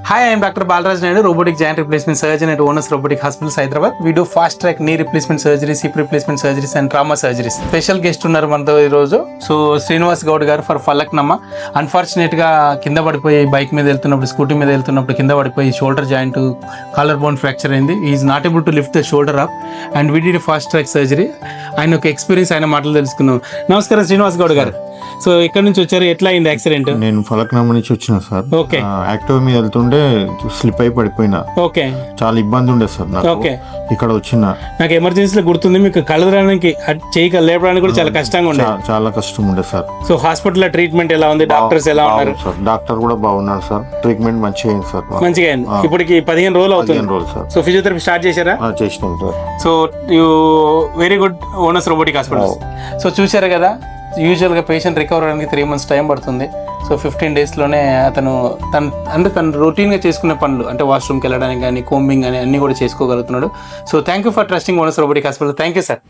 Hi, I am Dr. Balraj Naidu, Robotic Giant Replacement Surgeon at Owners Robotic Hospitals, Hyderabad. We do fast track knee replacement surgeries, hip replacement surgeries and trauma surgeries. Special guest ఉన్నారు మనతో ఈరోజు. So Srinivas Goud గారు for Falaknuma. అన్ఫార్చునేట్గా కింద పడిపోయి bike మీద వెళ్తున్నప్పుడు, scooty మీద వెళ్తున్నప్పుడు కింద పడిపోయి shoulder joint, collar bone fracture అయింది. Is not able to lift the shoulder up and we did fast track surgery. ఆయన ఒక ఎక్స్పీరియన్స్, ఆయన మాటలు తెలుసుకున్నాం. నమస్కారం శ్రీనివాస్ గౌడ్ గారు. సో ఎక్కడి నుంచి వచ్చారు, ఎట్లా అయింది యాక్సిడెంట్? నేను ఫలక్నామా నుంచి వచ్చిన సార్. ఓకే. యాక్టివ్ మీద వెళ్తుండే స్లిప్ అయి పడిపోయినా. ఓకే. చాలా ఇబ్బంది ఉండే సార్ నాకు. ఓకే. ఇక్కడ వచ్చిన నాకు ఎమర్జెన్సీలో గుర్తుంది, మీకు కలదడానికి చేయి లేపడానికి కూడా చాలా కష్టంగా ఉండే. చాలా కష్టం ఉండే సార్. సో హాస్పిటల్ ట్రీట్మెంట్ ఎలా ఉంది, డాక్టర్స్ ఎలా ఉన్నారు? సార్ డాక్టర్ కూడా బాగున్నారు సార్. ట్రీట్మెంట్ మంచిగా అయింది సార్. మంచిగా అయింది. ఇప్పటికి 15 రోజులు అవుతుంది. 15 రోజులు సార్. సో ఫిజియోథెరపీ స్టార్ట్ చేశారా? చేసినాం sir. So you very good owners robotic hospital. So చూశారు కదా, యూజువల్గా పేషెంట్ రికవర్ అవడానికి 3 months టైం పడుతుంది. సో 15 daysలోనే తను రొటీన్గా చేసుకునే పనులు, అంటే వాష్రూమ్కి వెళ్ళడానికి కానీ, కోంబింగ్ కానీ అన్నీ కూడా చేసుకోగలుగుతున్నాడు. So thank you for trusting owners robotic hospital. Thank you sir.